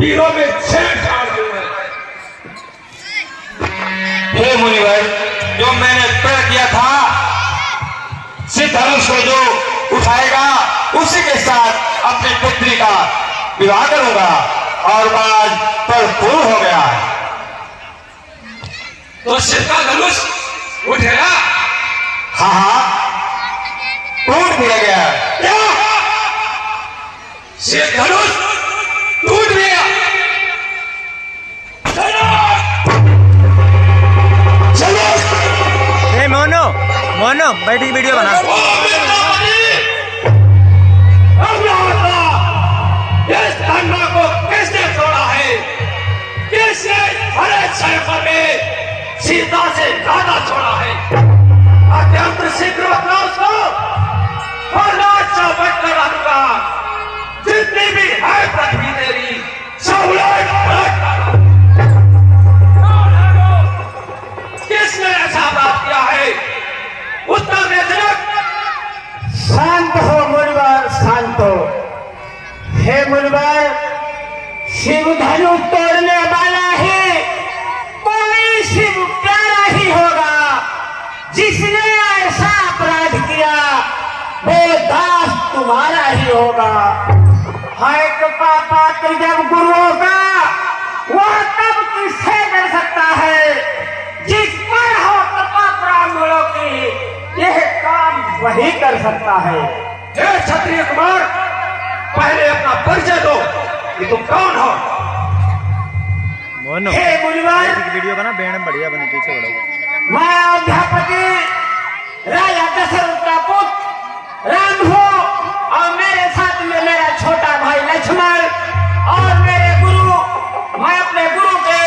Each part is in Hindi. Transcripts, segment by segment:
वीरों में छेड़छाड़ हुई है। हे मुनिवर, जो मैंने तय किया था, सिद्ध धनुष को जो उठाएगा उसी के साथ अपनी पुत्री का विवाह करूंगा और आज पर पूर्ण हो गया है। तो सिद्ध का धनुष उठेगा? हाँ हाँ, टूट भी गया। क्या सिद्ध धनुष टूट गया? चलो ए मोनो मोनो बैठी वीडियो बना। इस धर्म को किसने तोड़ा है? किसने हरे क्षेत्र में सीता से ज्यादा छोड़ा है? अत्यंत शीघ्र अपना उसको और राजा बनकर रहूंगा। जितनी भी है पृथ्वी तेरी सब उलट पलट कर। किसने ऐसा बात किया है? उत्तर में जनक। शांत हो मुनिवर, शांत हो। हे मुनिवर, शिव धनु तोड़ने वाला ही कोई शिव प्यारा ही होगा। जिसने ऐसा अपराध किया वो दास तुम्हारा ही होगा। है कृपा पात्र जब गुरुओं का, वह तब किससे कर सकता है? जिस पर हो कृपा ब्राह्मणों की, यह काम वही कर सकता है। हे क्षत्रिय कुमार, पहले अपना परिचय दो कि तुम कौन हो? मोनो हे मुनिवर, वीडियो बना, बैंड बढ़िया बनी, पीछे बढ़ो। मैं अध्यापति राजा दशरथ का पुत्र राम हूँ और मेरे साथ में मेरा छोटा भाई लक्ष्मण और मेरे गुरु। मैं अपने गुरु के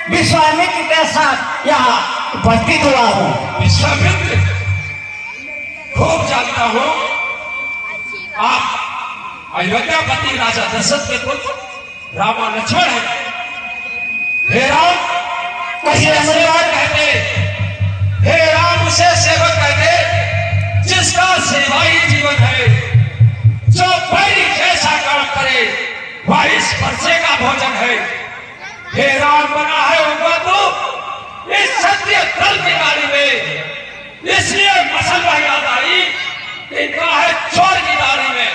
विश्वामित्र के साथ यहाँ उपस्थित हुआ हूँ। विश्वामित्र, खूब जानता हूँ आप अयोध्यापति राजा दशरथ के पुत्र राम और लक्ष्मण है। हे राम कहिए मुनिवर। कहते, हे राम उसे सेवक कहते जिसका सेवाई जीवन है। जो पैरी जैसा काम करे वह इस वर्षे का भोजन है। हे राम, बना है होगा तो इस क्षत्रिय दल की गाड़ी में, इसलिए मसलवा याद आई कि इनका है चोर की गाड़ी में।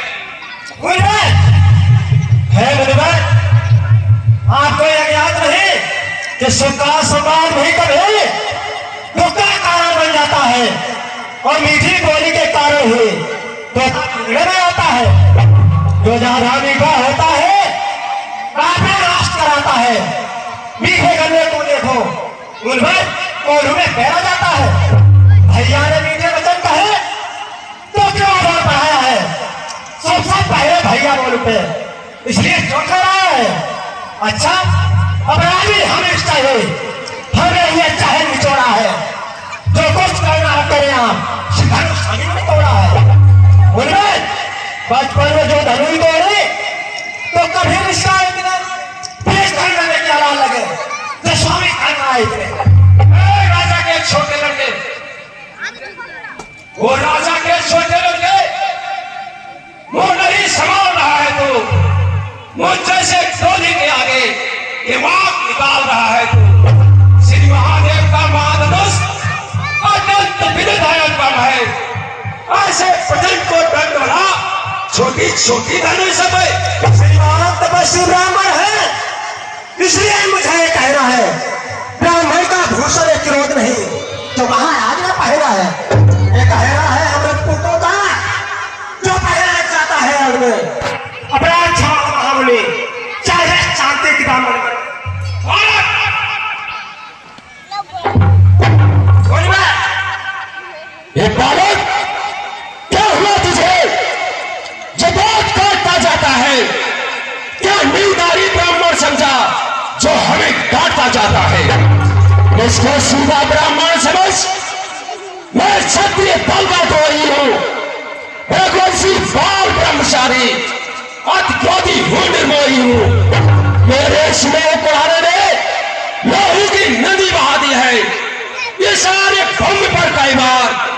है मुनिवर, आपको यह याद नहीं कि सुखा समाज भी कभी दुख का कारण बन जाता है और मीठी बोली के कारण ही तो बिगड़े में आता है। जो ज्यादा मीठा होता है काफी नाश कराता है। मीठे गन्ने को देखो मुनिवर, कोल्हू में फेरा जाता है। भैया ने मीठे वचन कहे तो क्यों आधार बढ़ाया है? सबसे पहले भैया बोलते, इसलिए क्यों रहा है? अच्छा, अपराधी हमें चाहिए, हमें ये चाहे निचोड़ा है। जो कुछ करना है करें आप। धनुष में तोड़ा है मुनिवर। बचपन में जो धनुष तोड़े तो कभी रिश्ता पेश करने में क्या लाल लगे जो स्वामी करना आए थे। राजा के छोटे लड़के, वो राजा के छोटे लड़के वो नहीं संभाल रहा है तो मुझ जैसे टोली के आगे दिमाग निकाल रहा है तो श्री महादेव का महाधनुष अत्यंत विधायक बम है। ऐसे प्रचंड को दंड बना छोटी छोटी धनुष सब है। श्रीमान तपस्वी ब्राह्मण है, इसलिए मुझे कहना है ब्राह्मण का भूषण एक क्रोध नहीं जो वहां आज्ञा पहरा है। ये कहना है अमृत पुत्रों का जो पहले जाता है अग्नि अपराध क्षमा महाबली चाहे शांति की ब्राह्मण। ये बालक, क्या हुआ तुझे? जब बहुत काटता जाता है, क्या नीलधारी ब्राह्मण समझा जो हमें काटता जाता है? इसको सीधा ब्राह्मण समझ। मैं क्षत्रिय दल का द्रोही हूं, भगवंशी बाल ब्रह्मचारी, अति क्रोधी हूं, निर्मोही हूं। मेरे स्नेह कुराने ने लोहू की नदी बहा दी है। ये सारे भंग पर कई बार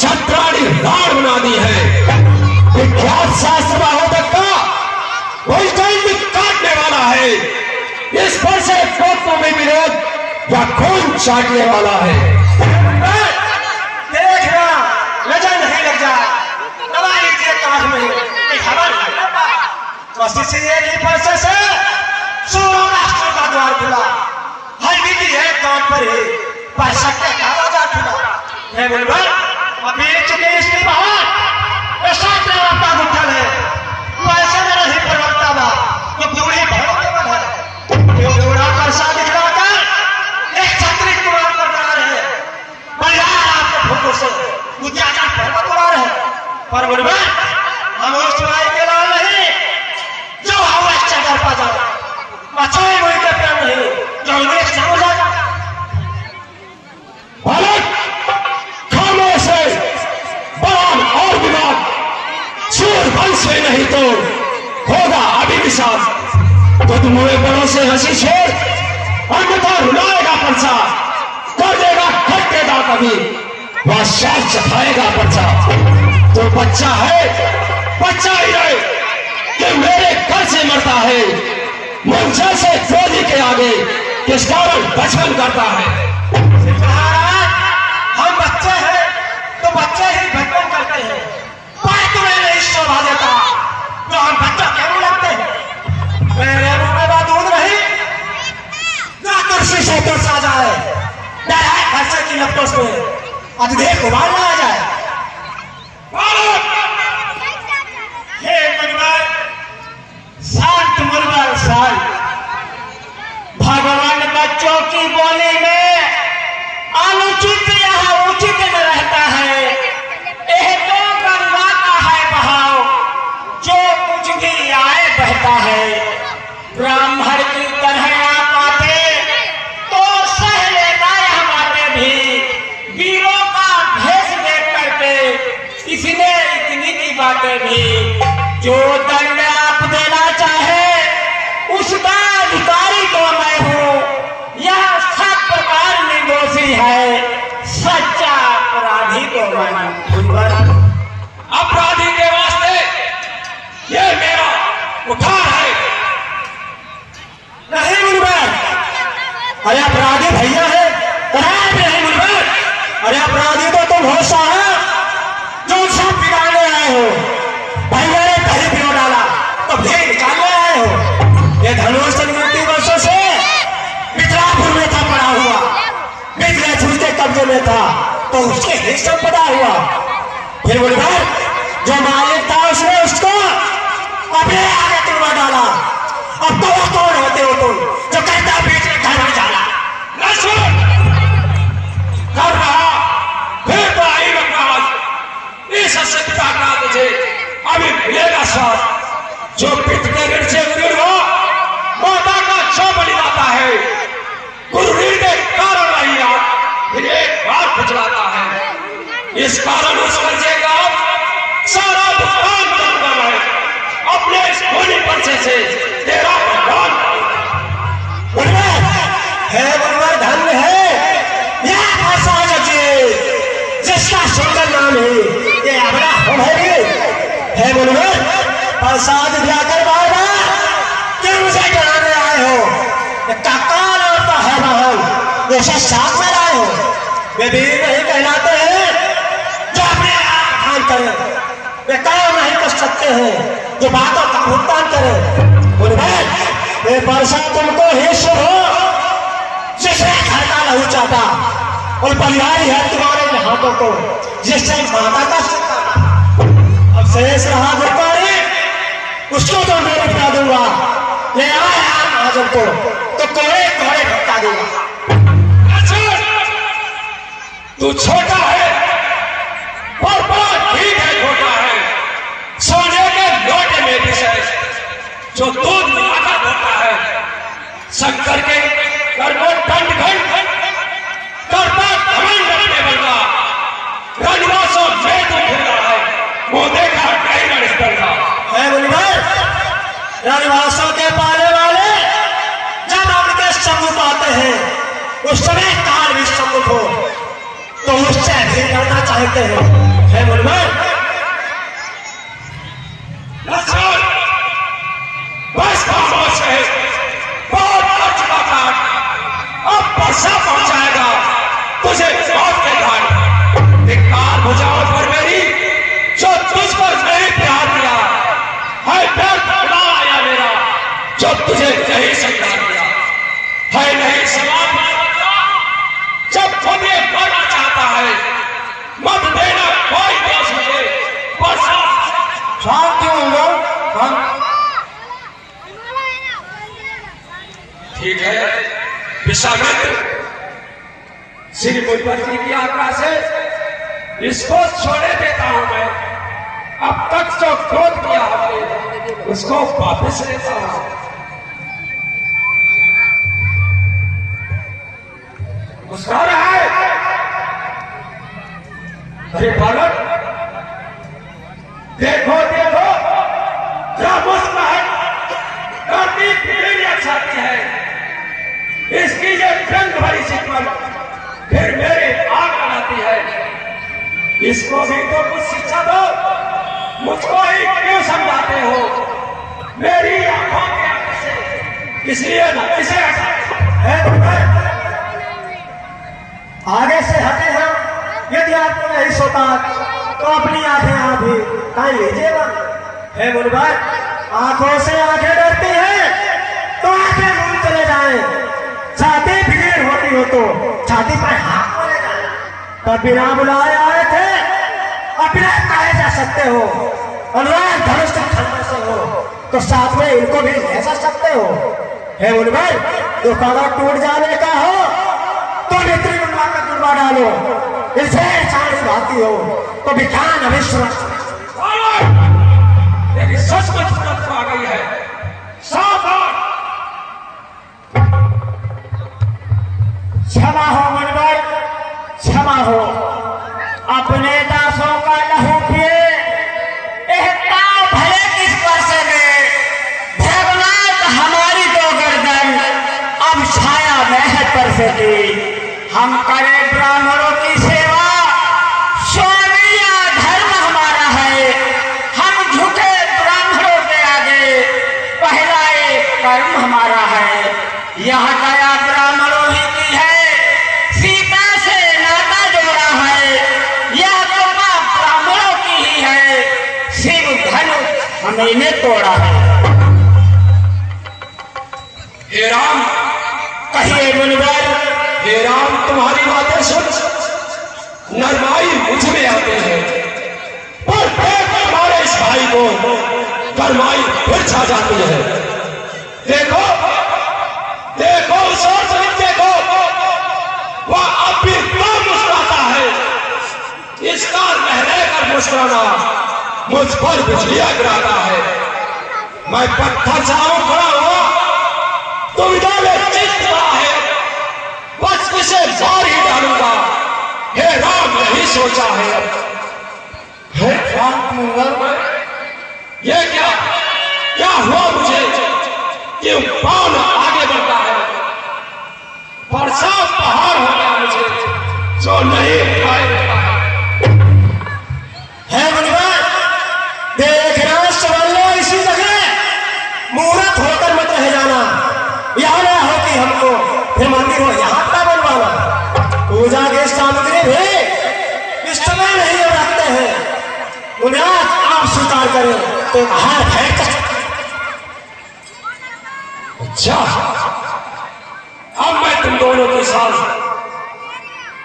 छत्राणी राड़ बना दी है। विख्यात शास्त्र बाहोदक का कोई काटने वाला है। इस पर से को भी विरोध या खून चाटने वाला है। देखना नजर नहीं लग जाए, दबा लीजिए कांख में एक हवा लगता बस इसलिए कि परसे से 16 राष्ट्रों का द्वार खुला, हर विधि है कांख पर ही पर सत्य का राजा खुला है। बोलबा अभी चुके इसकी बाहर ऐसा आपका गुठल है, वैसे में नहीं प्रवक्ता बा तो पूरी भड़क के बना ये पूरा परसा दिखलाकर एक छत्री कुमार कर रहा है, बलिहार आपके फूकों से उद्याचा पर्वत उड़ा रहे पर बोलबा हम उस माई के लाल नहीं जो हवा चढ़ पा जाए, बचाए हुए के प्रेम नहीं जो उन्हें समझ आ जाए। भारत खामोश है, बवाल और विवाद सूर वंश से नहीं तो होगा अभिविश्वास। तो तुम्हारे बड़ों से हंसी छोड़ अन्यथा रुलाएगा परसा, कर देगा हटेगा कभी वह शाल चखाएगा परसा। तो बच्चा है बच्चा ही रहे कि मेरे घर से मरता है, मंशा से फौजी के आगे किस कारण बचपन करता है। हम बच्चे हैं तो बच्चे ही बचपन करते हैं, पर तुम्हें नहीं शोभा देता तो हम बच्चा क्यों लगते हैं। मेरे मुंह में बात दूध नहीं ना कुर्सी से तो साजा है, डर है खर्चे की लपटों में अधिक उबाल ना आ जाए। हे परिवार शांत मुर्मर शांत, भगवान बच्चों की बोली में अनुचित या उचित में रहता है, यह तो गंगा का है बहाव, जो कुछ भी आए बहता है। ब्राह्मण की तरह आप आते तो सह लेता यह बातें भी, वीरों का भेष देख करके इसने इतनी की बातें भी। जो दंड आप देना चाहे उसका अधिकारी तो मैं हूँ, यह सब प्रकार निर्दोषी है, सच्चा अपराधी तो मैं हूँ। अपराधी के वास्ते ये मेरा उठार है। नहीं मुनवर, अरे अपराधी भैया है, नहीं मुनवर, अरे अपराधी तो तुम हो साहब जो सब बिगाड़ने आए हो। भैया ने कहीं बिगड़ डाला तो भेद निकालने आए हो। ये धनुष संगति वर्षों से मिथिलापुर में था पड़ा हुआ, मिथिलापुर के कब्जे में था तो उसके हिस्से पड़ा हुआ। फिर मुनवर जो मालिक था उसने उसको अपने आगे तुड़वा डाला। अब तो वो कौन होते हो तुम जो कहता बीच में घर में जाला। कर रहा फिर तो आई बकवास, इस असत्यता का तुझे अभी मिलेगा स्वाद। जो पिता के ऋण से ऋण हो माता का छो बलि जाता है, गुरु ऋण के कारण नहीं याद फिर एक बार बुझलाता है। इस कारण उस कर्जे का सारा भुगतान करूंगा मैं अपने इस होली पर्चे से तेरा भुगतान। है गुरुवर धन्य है यह प्रसाद जी जिसका सुंदर नाम है ये अपना है गुरुवर। प्रसाद जाकर बाबा क्यों मुझे डराने आए हो, ये काकाल होता है महल जैसे साथ में लाए हो। वे वीर नहीं कहलाते हैं जो अपने आप हान करें, वे काम नहीं कर सकते हैं जो बातों का भुगतान करें। गुरुवर ये प्रसाद तुमको ही शुभ हो जिसने घर का लहू चाहता, और बलिहारी है तुम्हारे हाथों को जिससे माता का सुखा। अब शेष रहा गुरुवारी उसको तो मैं उठा दूंगा, ले आए महाजन को तो कोड़े कोड़े भटका दूंगा। तू छोटा है और बड़ा ठीक है, छोटा है सोने के लोटे में विषय जो दूध मिलाकर होता है। शंकर के कर्मो दंड घंट करता घमंड रखने वाला रजवासों में तो फिरता है, वो देखा कहीं न निकलता है। गुरुवर रजवासों के पाले वाले जब उनके सम्मुख आते हैं उस समय काल भी सम्मुख हो तो उससे भी लड़ना चाहते हैं। है गुरुवर बस खामोश है, बहुत नहीं समझा दिया है, नहीं समाज में जब तुम्हें करना चाहता है मत देना कोई दोष मुझे। शांत क्यों हो? ठीक है विश्वामित्र, श्री मुनिवर जी की आज्ञा से इसको छोड़े देता हूं मैं। अब तक जो क्रोध किया हमने उसको वापस लेता हूं। मुस्कुरा रहा है? अरे बालक देखो देखो, क्या मुस्कुराहट करती कितनी अच्छाती है। इसकी ये रंग भरी शिकवट फिर मेरे आग लगाती है। इसको भी तो कुछ शिक्षा दो, मुझको ही क्यों समझाते हो? मेरी आंखों के आगे से इसलिए ना इसे आगे से हटे हैं। यदि आपको नहीं सोता तो अपनी आंखें आप ही कहीं लीजिएगा। हे मुनिवर, आंखों से आंखें डरती हैं तो आंखें दूर चले जाएं। छाती भीड़ होती हो तो छाती पर हाथ मारे जाए। तब बिना बुलाए आए थे, अपने कहे जा सकते हो। अनुराग धनुष के खंडर से हो तो साथ में इनको भी ले जा सकते हो। हे मुनिवर, दुकाना टूट जाने का हो तो नेत्री बनवा कर दुर्बा डालो। इसे साड़ी भाती हो तो विज्ञान अविश्वास। तेरी सचमुच तुरंत आ गई है। सावधान। क्षमा हो मुनिवर, क्षमा हो। अपने दासों का लहू पिए भले किस वर्ष में भगवान हमारी दो गर्दन अब छाया महल पर सकी। हम करें ब्राह्मणों की सेवा, स्वामिया धर्म हमारा है। हम झुके ब्राह्मणों के आगे, पहला एक कर्म हमारा है। यह दया ब्राह्मणों ही की है, सीता से नाता जोड़ा है। यह कृपा ब्राह्मणों की ही है, शिव धनुष हमने तोड़ा है। हे राम, कहिए मुनिवर। हे राम, तुम्हारी बातें सुन नरमाई मुझ में आते हैं, पर देख हमारे इस भाई को गरमाई फिर छा जाती है। देखो देखो उस ओर से देखो, वह अब भी क्यों मुस्कुराता है। इसका रह रहकर मुस्कुराना मुझ पर बिजलियां गिराता है। मैं पत्थर छाऊं खड़ा हुआ तो विदाले चित रहा है, बस इसे मार ही डालूंगा। हे राम, यही सोचा है। हे शांत मुनिवर, ये क्या क्या हुआ मुझे? क्यों कौन आगे बढ़ता है? बरसात पहाड़ हो गया मुझे जो नहीं उठाएगा। है मुनिवर, देखना समझ लो इसी जगह मुहूर्त होकर मत रह जाना। यहाँ ना हो कि हमको फिर मंदिर हो यहाँ का बनवाना। पूजा की सामग्री भी इस समय नहीं रखते हैं। उन्हें आप स्वीकार करें तो हार फेंक। अच्छा, अब मैं तुम दोनों के साथ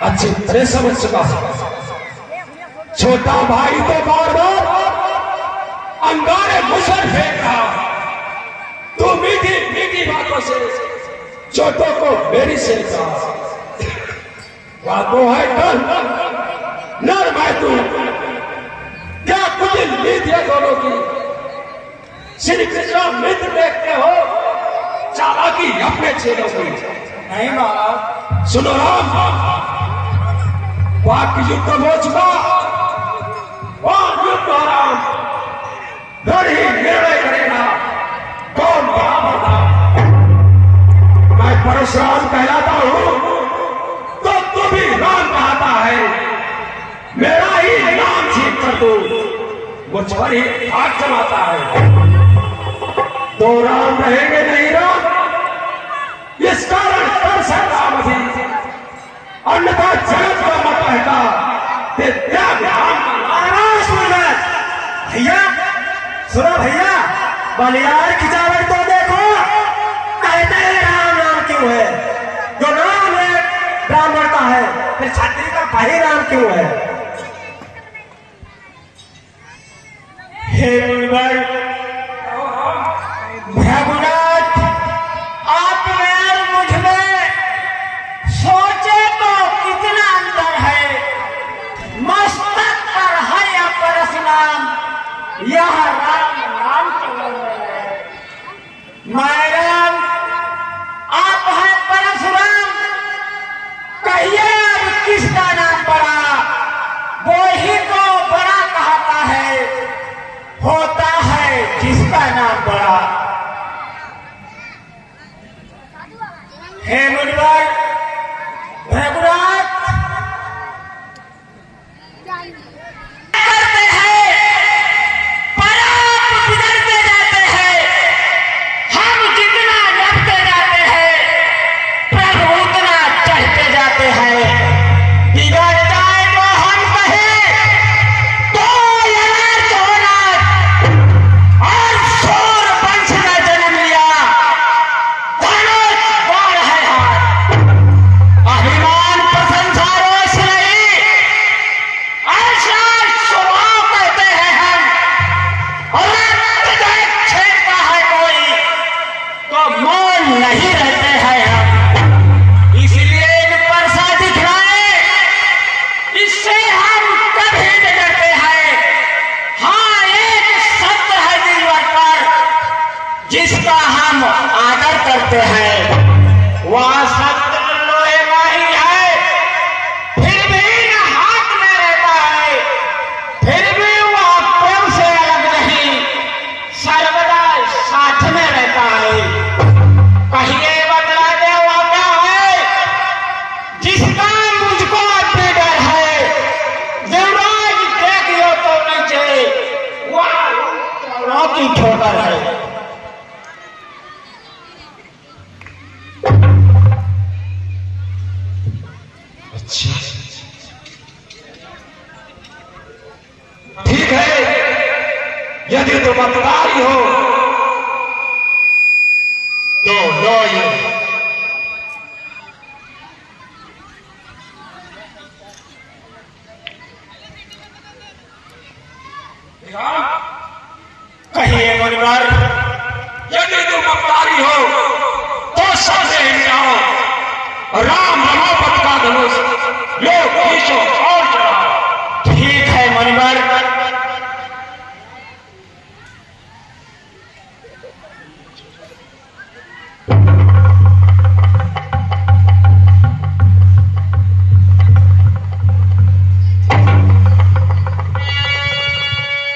अच्छी तरह समझ चुका हूं। छोटा भाई तो बार बार अंगारे मुसर फेंक रहा, तू मीठी मीठी बातों से छोटों को मेरी से कहा। बातों है डर नर मैं तू, क्या कुछ नीति है दोनों की? श्री कृष्ण मित्र देखते हो, चालाकी अपने चेलों की। नहीं महाराज। सुनो राम, वाक्य युद्ध हो चुका और युद्ध हो राम, घर ही निर्णय करेगा कौन बराबर था। मैं परशुराम कहलाता हूं तो तू भी राम कहता है। मेरा ही नाम छीन कर तू मुझ पर ही आग जमाता है। दो राम रहेंगे नहीं राम, इस कारण कर सकता अभी, अन्यथा जगत का मत कहता ते त्याग राम भैया। सुनो भैया, बलियार खिंचावट तो देखो, कहीं राम क्यों है? हे मुनिवर, भृगुनाथ, आप में और मुझ में सोचे तो कितना अंतर है। मस्तक पर है या परशुराम, यह राम नाम चल रहा है। मैं राम, आप हैं परशुराम, कहिए अब किसका नाम बड़ा? वो ही तो बड़ा कहता है, होता है जिसका नाम बड़ा। हे मुनिवर, भृगुनाथ करते हैं, पर आप बिगड़ते जाते हैं। हम जितना नपते जाते हैं, प्रभु उतना चढ़ते जाते हैं। बिगड़ जाए तो हम कहें तो यनार्थ होना, और शोर वंश का जन्म लिया, धनुष बाण है हाथ। अभिमान प्रशंसा रोष नहीं, ऐसा स्वभाव कहते हैं हम। और हृदय छेड़ता है कोई तो मौन नहीं रहते हैं हम। इसलिए इन पर सा दिखलाए, इससे हम कभी नहीं डरते हैं। हाँ, एक सत्य है दिलवर पर, जिसका हम आदर करते हैं। वह सत्य लोहे का ही है, फिर भी न हाथ में रहता है। फिर भी वह प्रेम से अलग नहीं, सर्वदा साथ में रहता है। कहिए बतला दे वो क्या है, जिसका मुझको अपने डर है। देवराज देख लो तो नीचे, वह चौरों की ठोकर है। अच्छा, ठीक है, यदि तुम अपराधी हो तो लो ये। कहिए मुनिवर, यदि तुम अपराधी हो तो सबसे जाओ, राम रमापत का धनुष लो, खींचो और चढ़ाओ। ठीक है मुनिवर।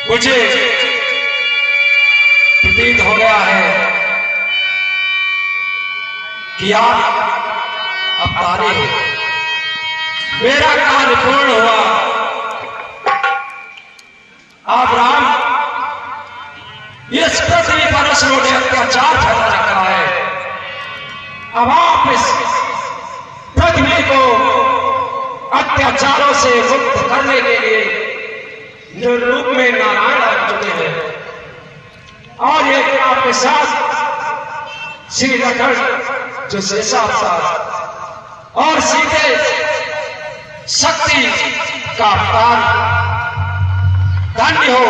मुझे प्रतीत हो गया है कि आप अपराधी हो। मेरा कार्य पूर्ण हुआ। आप राम, इस पृथ्वी पर असुरों ने अत्याचार फैला रखा है। अब आप इस पृथ्वी को अत्याचारों से मुक्त करने के लिए जो रूप में नारायण आ चुके हैं, और एक आपके साथ श्री लक्ष्मण जो शेषा साथ, और सीधे शक्ति का अवतार। धन्य हो